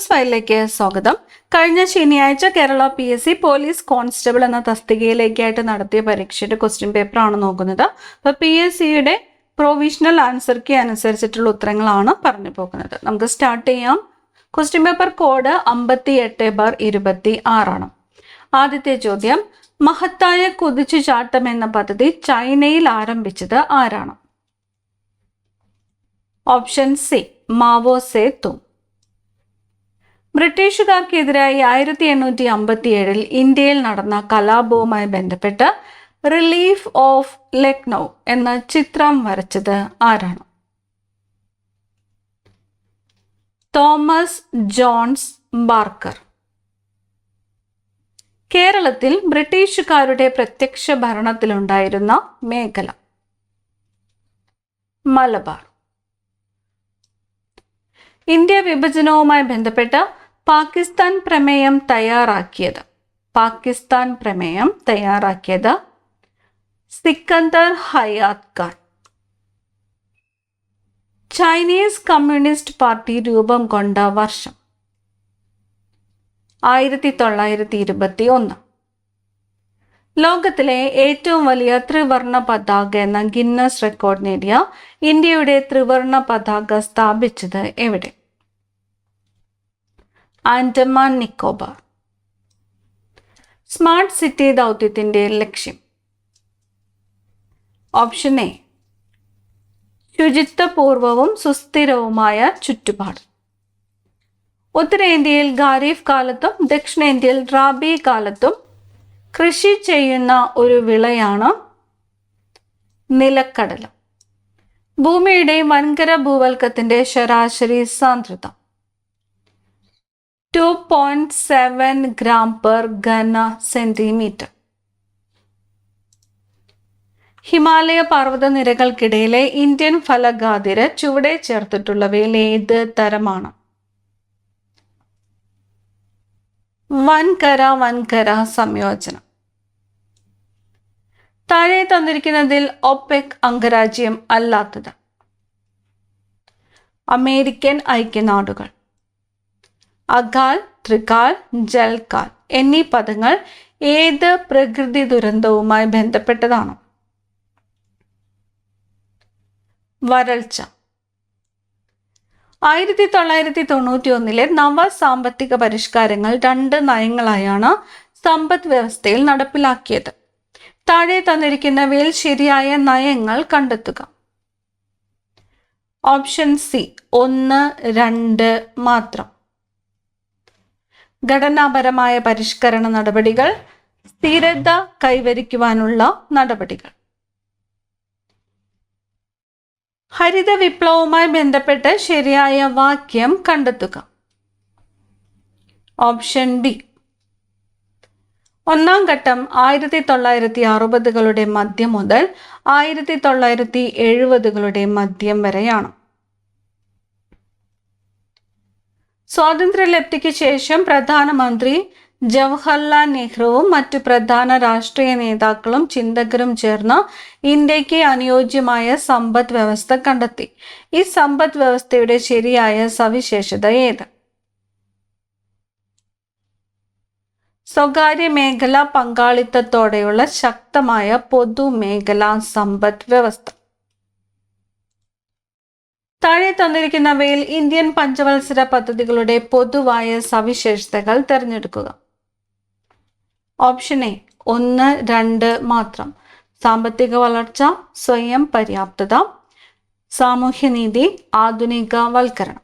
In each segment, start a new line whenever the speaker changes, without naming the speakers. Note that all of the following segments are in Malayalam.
ന്യൂസ് ഫയലിലേക്ക് സ്വാഗതം. കഴിഞ്ഞ ശനിയാഴ്ച കേരള PSC പോലീസ് കോൺസ്റ്റബിൾ എന്ന തസ്തികയിലേക്കായിട്ട് നടത്തിയ പരീക്ഷയുടെ ക്വസ്റ്റ്യൻ പേപ്പറാണ് നോക്കുന്നത്. അപ്പോൾ PSCയുടെ പ്രൊവിഷണൽ ആൻസർ കീ അനുസരിച്ചിട്ടുള്ള ഉത്തരങ്ങളാണ് പറഞ്ഞു പോകുന്നത്. നമുക്ക് സ്റ്റാർട്ട് ചെയ്യാം. ക്വസ്റ്റ്യൻ പേപ്പർ കോഡ് 58/26 ആണ്. ആദ്യത്തെ ചോദ്യം, മഹത്തായ കുതിച്ചുചാട്ടം എന്ന പദ്ധതി ചൈനയിൽ ആരംഭിച്ചത് ആരാണ്? Option C, Mao Tse Tung. ബ്രിട്ടീഷുകാർക്കെതിരായി 1857 ഇന്ത്യയിൽ നടന്ന കലാപവുമായി ബന്ധപ്പെട്ട് റിലീഫ് ഓഫ് ലക്നൗ എന്ന ചിത്രം വരച്ചത് ആരാണ്? Thomas Jones Barker. കേരളത്തിൽ ബ്രിട്ടീഷുകാരുടെ പ്രത്യക്ഷ ഭരണത്തിലുണ്ടായിരുന്ന മേഖല? മലബാർ. ഇന്ത്യ വിഭജനവുമായി ബന്ധപ്പെട്ട് പാകിസ്ഥാൻ പ്രമേയം തയ്യാറാക്കിയത് Sikandar Hayat Khan. Chinese Communist Party രൂപം കൊണ്ട വർഷം? 1921. ലോകത്തിലെ ഏറ്റവും വലിയ ത്രിവർണ പതാക എന്ന ഗിന്നസ് റെക്കോർഡ് നേടിയ ഇന്ത്യയുടെ ത്രിവർണ പതാക സ്ഥാപിച്ചത് എവിടെ? ആൻഡമാൻ നിക്കോബാർ. സ്മാർട്ട് സിറ്റി ദൗത്യത്തിന്റെ ലക്ഷ്യം? ഓപ്ഷൻ എ, ശുചിത്വപൂർവവും സുസ്ഥിരവുമായ ചുറ്റുപാട്. ഉത്തരേന്ത്യയിൽ ഖാരീഫ് കാലത്തും ദക്ഷിണേന്ത്യയിൽ റാബി കാലത്തും കൃഷി ചെയ്യുന്ന ഒരു വിളയാണ് നിലക്കടല. ഭൂമിയുടെ വൻകര ഭൂവൽക്കത്തിന്റെ ശരാശരി സാന്ദ്രത? 2.7 gram per ഘന സെന്റിമീറ്റർ. ഹിമാലയ പർവ്വതനിരകൾക്കിടയിലെ ഇന്ത്യൻ ഫലകാതിര ചുവടെ ചേർത്തിട്ടുള്ളവയിൽ ഏത് തരമാണ്? വൻകര സംയോജനം. താഴെ തന്നിരിക്കുന്നതിൽ ഒപെക് അംഗരാജ്യം അല്ലാത്തത്? അമേരിക്കൻ ഐക്യനാടുകൾ. അകാൽ, ത്രികാൽ, ജൽകാൽ എന്നീ പദങ്ങൾ ഏത് പ്രകൃതി ദുരന്തവുമായി ബന്ധപ്പെട്ടതാണ്? വരൾച്ച. 1991 നവ സാമ്പത്തിക പരിഷ്കാരങ്ങൾ 2 നയങ്ങളായാണ് സമ്പദ് വ്യവസ്ഥയിൽ നടപ്പിലാക്കിയത്. താഴെ തന്നിരിക്കുന്നവയിൽ ശരിയായ നയങ്ങൾ കണ്ടെത്തുക. ഓപ്ഷൻ സി, 1, 2 മാത്രം. ഘടനാപരമായ പരിഷ്കരണ നടപടികൾ, സ്ഥിരത കൈവരിക്കുവാനുള്ള നടപടികൾ. ഹരിത വിപ്ലവവുമായി ബന്ധപ്പെട്ട് ശരിയായ വാക്യം കണ്ടെത്തുക. Option B. ഒന്നാം ഘട്ടം 1960കളുടെ മധ്യം മുതൽ 1970കളുടെ മധ്യം വരെയാണ്. സ്വാതന്ത്ര്യലബ്ധിക്ക് ശേഷം പ്രധാനമന്ത്രി ജവഹർലാൽ നെഹ്റുവും മറ്റു പ്രധാന രാഷ്ട്രീയ നേതാക്കളും ചിന്തകരും ചേർന്ന് ഇന്ത്യക്ക് അനുയോജ്യമായ സമ്പദ് വ്യവസ്ഥ കണ്ടെത്തി. ഈ സമ്പദ് വ്യവസ്ഥയുടെ ശരിയായ സവിശേഷത ഏത്? സ്വകാര്യ മേഖല പങ്കാളിത്തത്തോടെയുള്ള ശക്തമായ പൊതുമേഖലാ സമ്പദ് വ്യവസ്ഥ. താഴെ തന്നിരിക്കുന്നവയിൽ ഇന്ത്യൻ പഞ്ചവത്സര പദ്ധതികളുടെ പൊതുവായ സവിശേഷതകൾ തിരഞ്ഞെടുക്കുക. ഓപ്ഷൻ എ, 1, 2 മാത്രം. സാമ്പത്തിക വളർച്ച, സ്വയം പര്യാപ്തത, സാമൂഹ്യനീതി, ആധുനികവൽക്കരണം.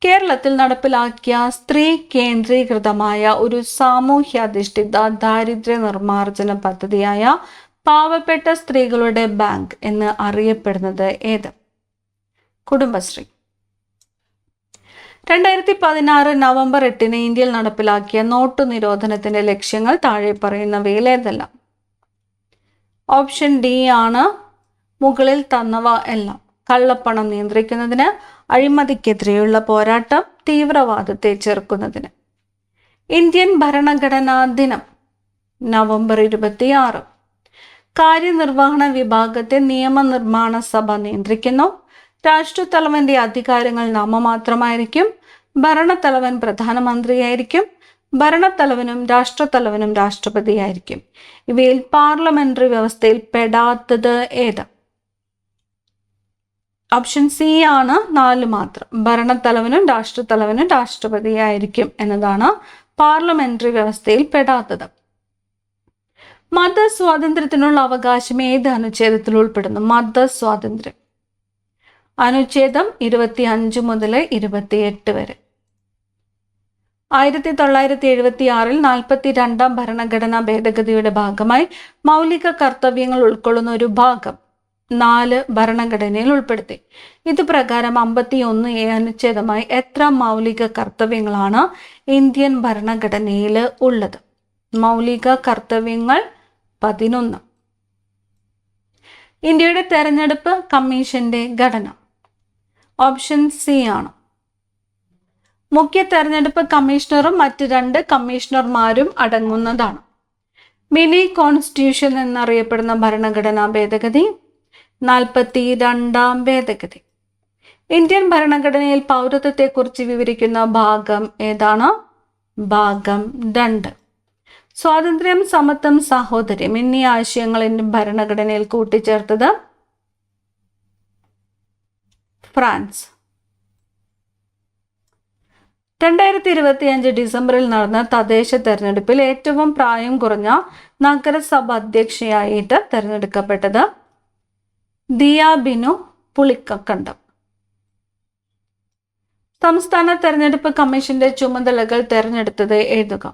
കേരളത്തിൽ നടപ്പിലാക്കിയ സ്ത്രീ കേന്ദ്രീകൃതമായ ഒരു സാമൂഹ്യാധിഷ്ഠിത ദാരിദ്ര്യ നിർമ്മാർജ്ജന പദ്ധതിയായ പാവപ്പെട്ട സ്ത്രീകളുടെ ബാങ്ക് എന്ന് അറിയപ്പെടുന്നത് ഏത്? കുടുംബശ്രീ. 2016 നവംബർ 8 ഇന്ത്യയിൽ നടപ്പിലാക്കിയ നോട്ടു നിരോധനത്തിന്റെ ലക്ഷ്യങ്ങൾ താഴെ പറയുന്നവയിൽ ഏതെല്ലാം? ഓപ്ഷൻ ഡി ആണ് മുകളിൽ തന്നവ എല്ലാം. കള്ളപ്പണം നിയന്ത്രിക്കുന്നതിന്, അഴിമതിക്കെതിരെയുള്ള പോരാട്ടം, തീവ്രവാദത്തെ ചെറുക്കുന്നതിന്. ഇന്ത്യൻ ഭരണഘടനാ ദിനം നവംബർ 26. കാര്യനിർവഹണ വിഭാഗത്തെ നിയമനിർമ്മാണ സഭ നിയന്ത്രിക്കുന്നു. രാഷ്ട്രത്തലവന്റെ അധികാരങ്ങൾ നാമമാത്രമായിരിക്കും. ഭരണത്തലവൻ പ്രധാനമന്ത്രിയായിരിക്കും. ഭരണത്തലവനും രാഷ്ട്രത്തലവനും രാഷ്ട്രപതിയായിരിക്കും. ഇവയിൽ പാർലമെന്ററി വ്യവസ്ഥയിൽ പെടാത്തത് ഏത്? ഓപ്ഷൻ സി ആണ് 4 മാത്രം. ഭരണത്തലവനും രാഷ്ട്രത്തലവനും രാഷ്ട്രപതിയായിരിക്കും എന്നതാണ് പാർലമെന്ററി വ്യവസ്ഥയിൽ പെടാത്തത്. മതസ്വാതന്ത്ര്യത്തിനുള്ള അവകാശം ഏത് അനുച്ഛേദത്തിൽ ഉൾപ്പെടുന്നു? മതസ്വാതന്ത്ര്യം അനുച്ഛേദം 25 മുതൽ 28 വരെ. 1976 42 ഭരണഘടനാ ഭേദഗതിയുടെ ഭാഗമായി മൗലിക കർത്തവ്യങ്ങൾ ഉൾക്കൊള്ളുന്ന ഒരു ഭാഗം 4 ഭരണഘടനയിൽ ഉൾപ്പെടുത്തി. ഇത് പ്രകാരം 51A അനുച്ഛേദമായി എത്ര മൗലിക കർത്തവ്യങ്ങളാണ് ഇന്ത്യൻ ഭരണഘടനയിൽ ഉള്ളത്? മൗലിക കർത്തവ്യങ്ങൾ 11. ഇന്ത്യയുടെ തെരഞ്ഞെടുപ്പ് കമ്മീഷന്റെ ഘടന ഓപ്ഷൻ സി ആണ്. മുഖ്യ തെരഞ്ഞെടുപ്പ് കമ്മീഷണറും മറ്റ് 2 കമ്മീഷണർമാരും അടങ്ങുന്നതാണ്. മിനി കോൺസ്റ്റിറ്റ്യൂഷൻ എന്നറിയപ്പെടുന്ന ഭരണഘടനാ ഭേദഗതി 42ാം ഭേദഗതി. ഇന്ത്യൻ ഭരണഘടനയിൽ പൗരത്വത്തെക്കുറിച്ച് വിവരിക്കുന്ന ഭാഗം ഏതാണ്? ഭാഗം 2. സ്വാതന്ത്ര്യം, സമത്വം, സാഹോദര്യം എന്നീ ആശയങ്ങൾ ഇന്ത്യൻ ഭരണഘടനയിൽ കൂട്ടിച്ചേർത്തത് ഫ്രാൻസ്. 2025 ഡിസംബറിൽ നടന്ന തദ്ദേശ തെരഞ്ഞെടുപ്പിൽ ഏറ്റവും പ്രായം കുറഞ്ഞ നഗരസഭ അധ്യക്ഷയായിട്ട് തെരഞ്ഞെടുക്കപ്പെട്ടത് ദിയ ബിനു പുളിക്കക്കണ്ടം. സംസ്ഥാന തെരഞ്ഞെടുപ്പ് കമ്മീഷന്റെ ചുമതലകൾ തെരഞ്ഞെടുത്തത് എഴുതുക.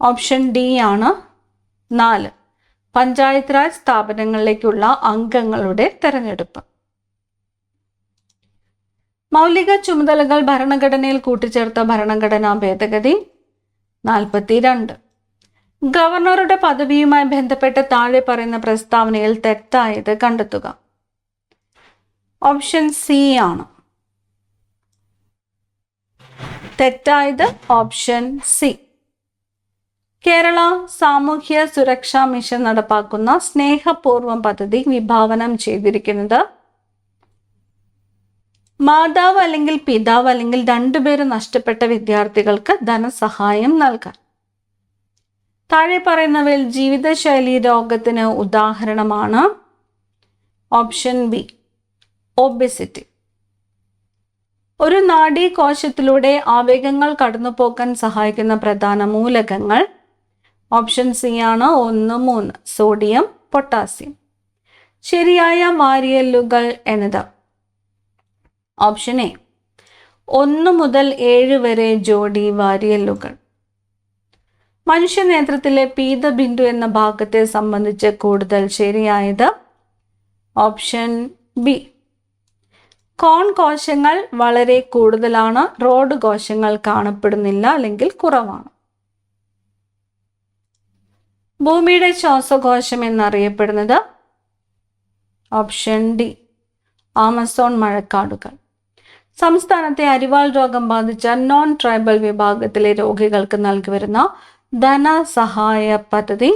ഓപ്ഷൻ ഡി ആണ് 4. പഞ്ചായത്ത് രാജ് സ്ഥാപനങ്ങളിലേക്കുള്ള അംഗങ്ങളുടെ തെരഞ്ഞെടുപ്പ്. മൗലിക ചുമതലകൾ ഭരണഘടനയിൽ കൂട്ടിച്ചേർത്ത ഭരണഘടനാ ഭേദഗതി 42. ഗവർണറുടെ പദവിയുമായി ബന്ധപ്പെട്ട് താഴെ പറയുന്ന പ്രസ്താവനയിൽ തെറ്റായത് കണ്ടെത്തുക. ഓപ്ഷൻ സി ആണ്. തെറ്റായത് ഓപ്ഷൻ സി. കേരള സാമൂഹ്യ സുരക്ഷാ മിഷൻ നടപ്പാക്കുന്ന സ്നേഹപൂർവം പദ്ധതി വിഭാവനം ചെയ്തിരിക്കുന്നത് മാതാവ് അല്ലെങ്കിൽ പിതാവ് അല്ലെങ്കിൽ 2 പേര് നഷ്ടപ്പെട്ട വിദ്യാർത്ഥികൾക്ക് ധനസഹായം നൽകാൻ. താഴെ പറയുന്നവയിൽ ജീവിതശൈലി രോഗത്തിന് ഉദാഹരണമാണ് ഓപ്ഷൻ ബി ഒബെസിറ്റി. ഒരു നാഡീകോശത്തിലൂടെ ആവേഗങ്ങൾ കടന്നുപോകാൻ സഹായിക്കുന്ന പ്രധാന മൂലകങ്ങൾ ഓപ്ഷൻ സി ആണ് 1, 3. Sodium, potassium. ശരിയായ വാരിയെല്ലുകൾ എന്നത് ഓപ്ഷൻ എ 1 മുതൽ 7 വരെ ജോഡി വാരിയെല്ലുകൾ. മനുഷ്യനേത്രത്തിലെ പീതബിന്ദു എന്ന ഭാഗത്തെ സംബന്ധിച്ച് കൂടുതൽ ശരിയായത് ഓപ്ഷൻ ബി. കോൺ കോശങ്ങൾ വളരെ കൂടുതലാണ്, റോഡ് കോശങ്ങൾ കാണപ്പെടുന്നില്ല അല്ലെങ്കിൽ കുറവാണ്. ഭൂമിയുടെ ശ്വാസകോശം എന്നറിയപ്പെടുന്നത് ഓപ്ഷൻ ഡി ആമസോൺ മഴക്കാടുകൾ. സംസ്ഥാനത്തെ അരിവാൾ രോഗം ബാധിച്ച നോൺ ട്രൈബൽ വിഭാഗത്തിലെ രോഗികൾക്ക് നൽകി വരുന്ന ധനസഹായ പദ്ധതി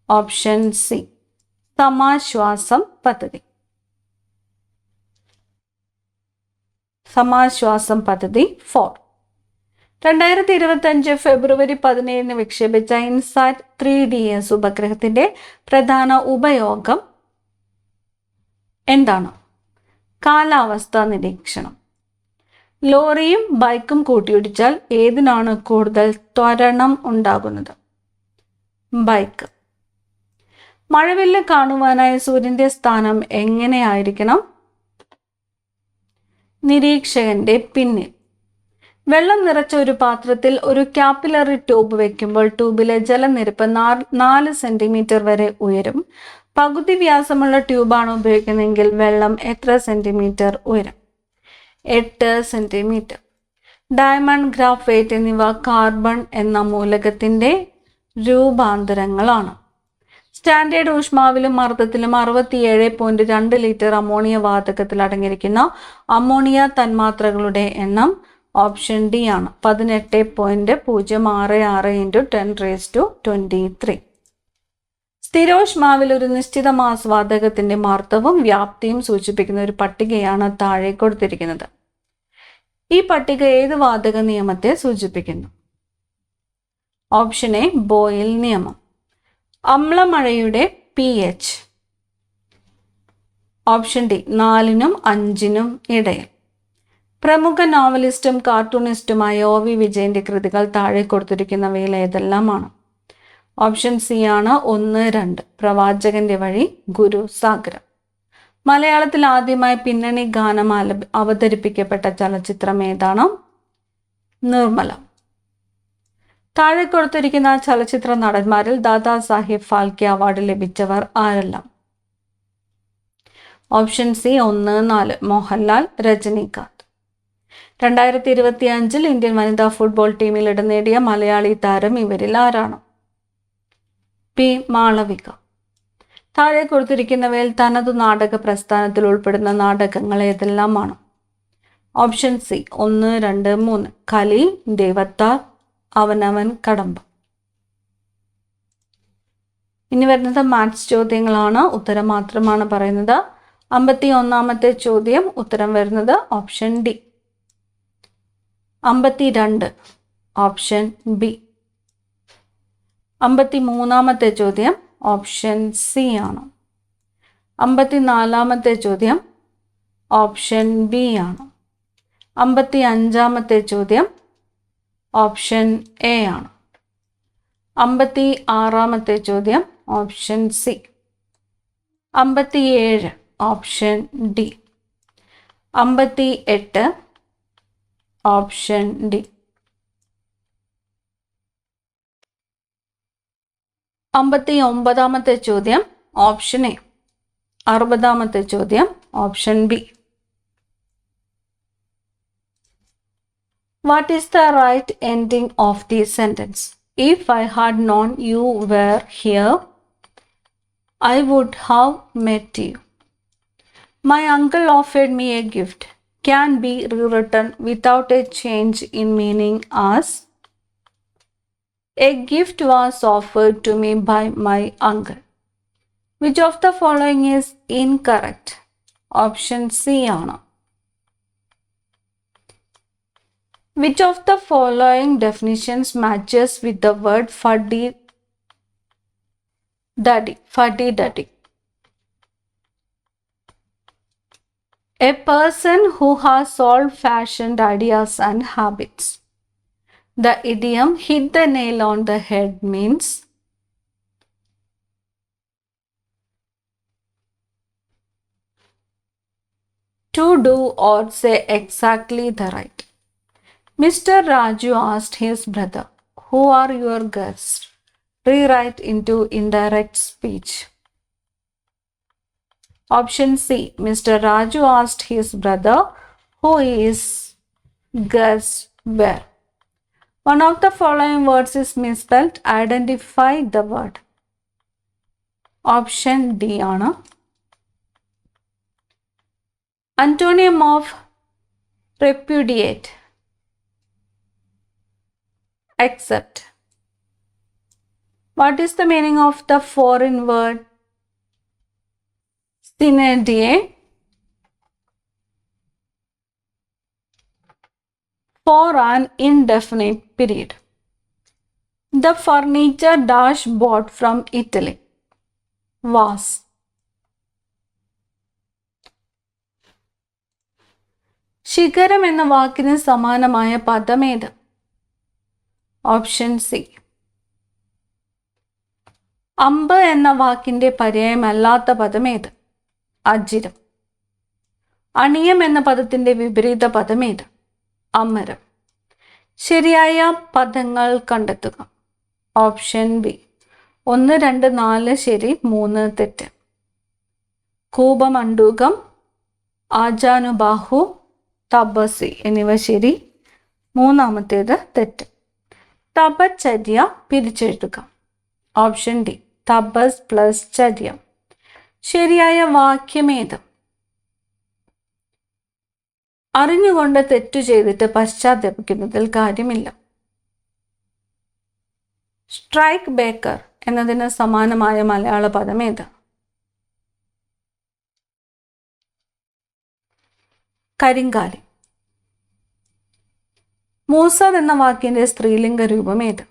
ഓപ്ഷൻ സി സമാശ്വാസം പദ്ധതി. സമാശ്വാസം പദ്ധതി 4. 2025 ഫെബ്രുവരി 17 വിക്ഷേപിച്ച ഇൻസാറ്റ് 3DS ഉപഗ്രഹത്തിന്റെ പ്രധാന ഉപയോഗം എന്താണ്? കാലാവസ്ഥാ നിരീക്ഷണം. ലോറിയും ബൈക്കും കൂട്ടിയിടിച്ചാൽ ഏതിനാണ് കൂടുതൽ ത്വരണം ഉണ്ടാകുന്നത്? ബൈക്ക്. മഴവില്ല് കാണുവാനായി സൂര്യന്റെ സ്ഥാനം എങ്ങനെയായിരിക്കണം? നിരീക്ഷകന്റെ പിന്നിൽ. വെള്ളം നിറച്ച ഒരു പാത്രത്തിൽ ഒരു കാപ്പിലറി ട്യൂബ് വെക്കുമ്പോൾ ട്യൂബിലെ ജലനിരപ്പ് 4 സെന്റിമീറ്റർ വരെ ഉയരും. പകുതി വ്യാസമുള്ള ട്യൂബാണ് ഉപയോഗിക്കുന്നതെങ്കിൽ വെള്ളം എത്ര സെന്റിമീറ്റർ ഉയരും? 8 സെന്റിമീറ്റർ. ഡയമണ്ട്, ഗ്രാഫൈറ്റ് എന്നിവ കാർബൺ എന്ന മൂലകത്തിന്റെ രൂപാന്തരങ്ങളാണ്. സ്റ്റാൻഡേർഡ് ഊഷ്മാവിലും മർദ്ദത്തിലും 67.2 ലിറ്റർ അമോണിയ വാതകത്തിൽ അടങ്ങിയിരിക്കുന്ന അമോണിയ തന്മാത്രകളുടെ എണ്ണം ഓപ്ഷൻ ഡി ആണ് 18.066 × 10⁻23. സ്ഥിരോഷ്മാവിൽ ഒരു നിശ്ചിത മാസ് വാതകത്തിന്റെ മർദ്ദവും വ്യാപ്തിയും സൂചിപ്പിക്കുന്ന ഒരു പട്ടികയാണ് താഴെ കൊടുത്തിരിക്കുന്നത്. ഈ പട്ടിക ഏത് വാതക നിയമത്തെ സൂചിപ്പിക്കുന്നു? ഓപ്ഷൻ എ ബോയിൽ നിയമം. അമ്ലമഴയുടെ pH. ഓപ്ഷൻ ഡി 4നും 5നും ഇടയിൽ. പ്രമുഖ നോവലിസ്റ്റും കാർട്ടൂണിസ്റ്റുമായ OV വിജയന്റെ കൃതികൾ താഴെ കൊടുത്തിരിക്കുന്നവയിൽ ഏതെല്ലാമാണ്? ഓപ്ഷൻ സി ആണ് 1, 2. പ്രവാചകന്റെ വഴി, ഗുരു, സാഗരം. മലയാളത്തിൽ ആദ്യമായി പിന്നണി ഗാനം അവതരിപ്പിക്കപ്പെട്ട ചലച്ചിത്രം ഏതാണ്? നിർമ്മല. താഴെ കൊടുത്തിരിക്കുന്ന ചലച്ചിത്ര നടന്മാരിൽ ദാദാ സാഹിബ് ഫാൽക്കെ അവാർഡ് ലഭിച്ചവർ ആരെല്ലാം? Option C 1, 4. Mohanlal, Rajinikanth. 2025 Indian വനിതാ ഫുട്ബോൾ ടീമിൽ ഇടം നേടിയ മലയാളി താരം ഇവരിൽ ആരാണ്? പി മാളവിക. താഴെ കൊടുത്തിരിക്കുന്നവയിൽ തനതു നാടക പ്രസ്ഥാനത്തിൽ ഉൾപ്പെടുന്ന നാടകങ്ങൾ ഏതെല്ലാമാണ്? Option C 1, 2, 3. കലി, ദേവത്താർ, അവനവൻ, കടമ്പ. ഇനി വരുന്നത് മാത്സ് ചോദ്യങ്ങളാണ്. ഉത്തരം മാത്രമാണ് പറയുന്നത്. 51ാമത്തെ ചോദ്യം ഉത്തരം വരുന്നത് ഓപ്ഷൻ ഡി. 52 option B. 53ാമത്തെ ചോദ്യം ഓപ്ഷൻ സി ആണ്. 54ാമത്തെ ചോദ്യം ഓപ്ഷൻ ബി ആണ്. 55ാമത്തെ ചോദ്യം ഓപ്ഷൻ എ ആണ്. 56ാമത്തെ ചോദ്യം option C. 57 option D. 58 option D. 59ാമത്തെ ചോദ്യം ഓപ്ഷൻ എ. 60ാമത്തെ ചോദ്യം option B. What is the right ending of the sentence? If I had known you were here, I would have met you. My uncle offered me a gift. Can be rewritten without a change in meaning as a gift was offered to me by my uncle. Which of the following is incorrect? Option C ആണ്. Which of the following definitions matches with the word fuddy duddy? Fuddy duddy. A person who has old-fashioned ideas and habits. The idiom hit the nail on the head means to do or say exactly the right. Mr. Raju asked his brother, "Who are your guests?" Rewrite into indirect speech. Option C. Mr. Raju asked his brother who his guests were. One of the following words is misspelled. Identify the word. Option D ആണ്. Antonym of repudiate. Accept. What is the meaning of the foreign word sine die? For an indefinite period. The furniture dash bought from Italy was. ശിഖരം എന്ന വാക്കിന് സമാനമായ പദമേത്? Option C. അമ്പ് എന്ന വാക്കിന്റെ പര്യായമല്ലാത്ത പദമേത്? അജിരം. അണിയം എന്ന പദത്തിന്റെ വിപരീത പദമേത്? അമരം. ശരിയായ പദങ്ങൾ കണ്ടെത്തുക. Option B. 1, 2, 4 ശരി, 3 തെറ്റ്. കൂപമണ്ഡൂകം, ആജാനുബാഹു, തപസി എന്നിവ ശരി, 3ാമത്തേത് തെറ്റ്. തപചര്യ പിരിച്ചെഴുതുക. Option D. തപസ് പ്ലസ് ചര്യ. ശരിയായ വാക്യമേത്? അറിഞ്ഞുകൊണ്ട് തെറ്റു ചെയ്തിട്ട് പശ്ചാത്തപിക്കുന്നതിൽ കാര്യമില്ല. സ്ട്രൈക്ക് ബേക്കർ എന്നതിന് സമാനമായ മലയാള പദമേത്? കരിങ്കാലി. മൂസദ് എന്ന വാക്കിൻ്റെ സ്ത്രീലിംഗ രൂപം ഏത്?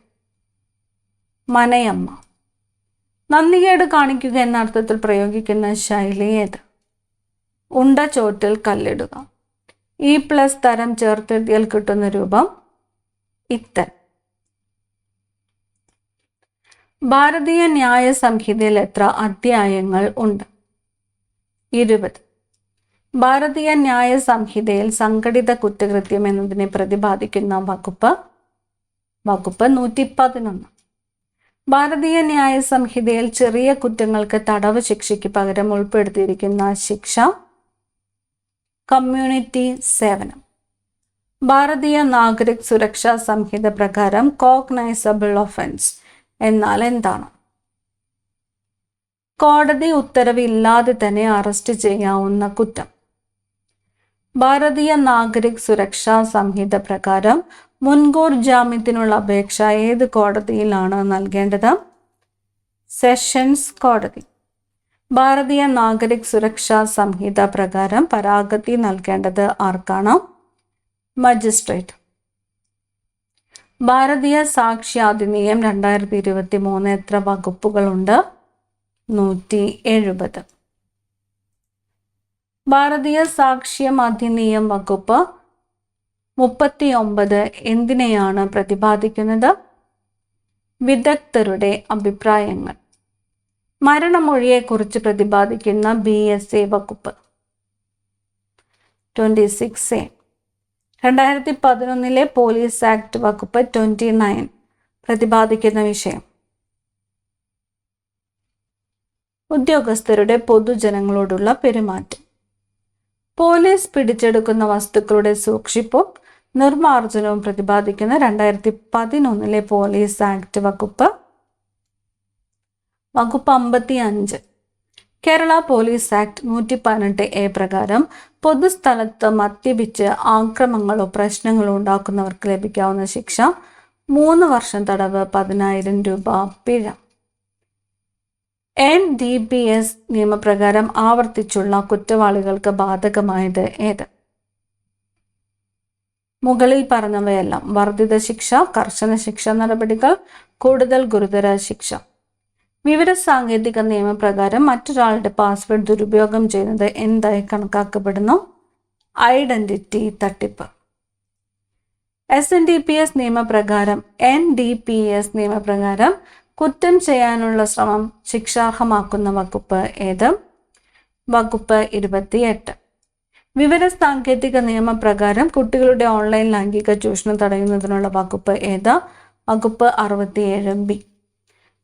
മനയമ്മ. നന്ദികേട് കാണിക്കുക എന്ന അർത്ഥത്തിൽ പ്രയോഗിക്കുന്ന ശൈലി ഏത്? ഉണ്ട ചോറ്റിൽ കല്ലിടുക. E+ തരം ചേർത്തെഴുതിയാൽ കിട്ടുന്ന രൂപം ഇത്തൻ. ഭാരതീയ ന്യായ സംഹിതയിൽ എത്ര അധ്യായങ്ങൾ ഉണ്ട്? 20. ഭാരതീയ ന്യായ സംഹിതയിൽ സംഘടിത കുറ്റകൃത്യം എന്നതിനെ പ്രതിപാദിക്കുന്ന വകുപ്പ് 111. ഭാരതീയ ന്യായ സംഹിതയിൽ ചെറിയ കുറ്റങ്ങൾക്ക് തടവ് ശിക്ഷയ്ക്ക് പകരം ഉൾപ്പെടുത്തിയിരിക്കുന്ന ശിക്ഷ കമ്മ്യൂണിറ്റി സേവനം. ഭാരതീയ നാഗരിക് സുരക്ഷാ സംഹിത പ്രകാരം കോഗ്നൈസബിൾ ഒഫൻസ് എന്നാൽ എന്താണ്? കോടതി ഉത്തരവ് ഇല്ലാതെ തന്നെ അറസ്റ്റ് ചെയ്യാവുന്ന കുറ്റം. ഭാരതീയ നാഗരിക് സുരക്ഷാ സംഹിത പ്രകാരം മുൻകൂർ ജാമ്യത്തിനുള്ള അപേക്ഷ ഏത് കോടതിയിലാണ് നൽകേണ്ടത്? സെഷൻസ് കോടതി. ഭാരതീയ നാഗരിക് സുരക്ഷാ സംഹിത പ്രകാരം പരാഗതി നൽകേണ്ടത് ആർക്കാണ്? മജിസ്ട്രേറ്റ്. ഭാരതീയ സാക്ഷ്യാധിനിയം 2023 എത്ര വകുപ്പുകളുണ്ട്? 170. ഭാരതീയ സാക്ഷ്യം അധിനിയം വകുപ്പ് 39 എന്തിനെയാണ് പ്രതിപാദിക്കുന്നത്? വിദഗ്ധരുടെ അഭിപ്രായങ്ങൾ. മരണമൊഴിയെക്കുറിച്ച് പ്രതിപാദിക്കുന്ന BSA വകുപ്പ് 26A. 2011 പോലീസ് ആക്ട് വകുപ്പ് 29 പ്രതിപാദിക്കുന്ന വിഷയം ഉദ്യോഗസ്ഥരുടെ പൊതുജനങ്ങളോടുള്ള പെരുമാറ്റം. പോലീസ് പിടിച്ചെടുക്കുന്ന വസ്തുക്കളുടെ സൂക്ഷിപ്പും നിർമ്മാർജ്ജനവും പ്രതിപാദിക്കുന്ന 2011 പോലീസ് ആക്ട് വകുപ്പ് 55. കേരള പോലീസ് ആക്ട് 118A പ്രകാരം പൊതുസ്ഥലത്ത് മദ്യപിച്ച് ആക്രമങ്ങളോ പ്രശ്നങ്ങളോ ഉണ്ടാക്കുന്നവർക്ക് ലഭിക്കാവുന്ന ശിക്ഷ 3 വർഷം തടവ്, 10,000 രൂപ പിഴ. NDPS നിയമപ്രകാരം ആവർത്തിച്ചുള്ള കുറ്റവാളികൾക്ക് ബാധകമായത് ഏത്? മുകളിൽ പറഞ്ഞവയെല്ലാം. വർദ്ധിത ശിക്ഷ, കർശന ശിക്ഷാ നടപടികൾ, കൂടുതൽ ഗുരുതര ശിക്ഷ. വിവരസാങ്കേതിക നിയമപ്രകാരം മറ്റൊരാളുടെ പാസ്വേഡ് ദുരുപയോഗം ചെയ്യുന്നത് എന്തായി കണക്കാക്കപ്പെടുന്നു? ഐഡന്റിറ്റി തട്ടിപ്പ്. NDPS നിയമപ്രകാരം കുറ്റം ചെയ്യാനുള്ള ശ്രമം ശിക്ഷാർഹമാക്കുന്ന വകുപ്പ് ഏത്? വകുപ്പ് 28. വിവരസാങ്കേതിക നിയമപ്രകാരം കുട്ടികളുടെ ഓൺലൈൻ ലൈംഗിക ചൂഷണം തടയുന്നതിനുള്ള വകുപ്പ് ഏത്? വകുപ്പ് 67B.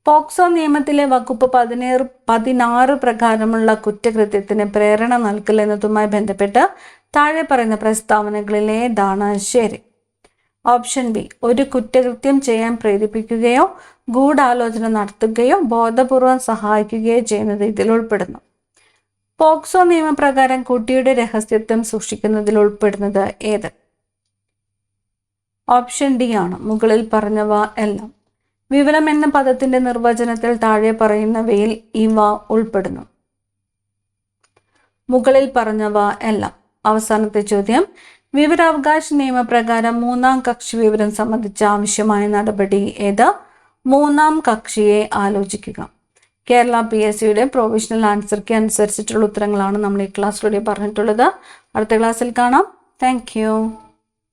പോക്സോ നിയമത്തിലെ വകുപ്പ് 16 പ്രകാരമുള്ള കുറ്റകൃത്യത്തിന് പ്രേരണ നൽകൽ എന്നതുമായി ബന്ധപ്പെട്ട് താഴെ പറയുന്ന പ്രസ്താവനകളിൽ ഏതാണ് ശരി? Option B. ഒരു കുറ്റകൃത്യം ചെയ്യാൻ പ്രേരിപ്പിക്കുകയോ ഗൂഢാലോചന നടത്തുകയോ ബോധപൂർവം സഹായിക്കുകയോ ചെയ്യുന്നത് ഇതിൽ ഉൾപ്പെടുന്നു. പോക്സോ നിയമപ്രകാരം കുട്ടിയുടെ രഹസ്യത്വം സൂക്ഷിക്കുന്നതിൽ ഉൾപ്പെടുന്നത് ഏത്? ഓപ്ഷൻ ഡി ആണ്. മുകളിൽ പറഞ്ഞവ എല്ലാം. വിവരം എന്ന പദത്തിന്റെ നിർവചനത്തിൽ താഴെ പറയുന്നവയിൽ ഇവ ഉൾപ്പെടുന്നു. മുകളിൽ പറഞ്ഞവ എല്ലാം. അവസാനത്തെ ചോദ്യം. വിവരാവകാശ നിയമപ്രകാരം 3ാം കക്ഷി വിവരം സംബന്ധിച്ച് ആവശ്യമായ നടപടി ഏത്? 3ാം കക്ഷിയെ ആലോചിക്കുക. കേരള PSCയുടെ പ്രൊവിഷണൽ ആൻസർ കീ അനുസരിച്ചിട്ടുള്ള ഉത്തരങ്ങളാണ് നമ്മൾ ഈ ക്ലാസ്സിലൂടെ പറഞ്ഞിട്ടുള്ളത്. അടുത്ത ക്ലാസ്സിൽ കാണാം. Thank you.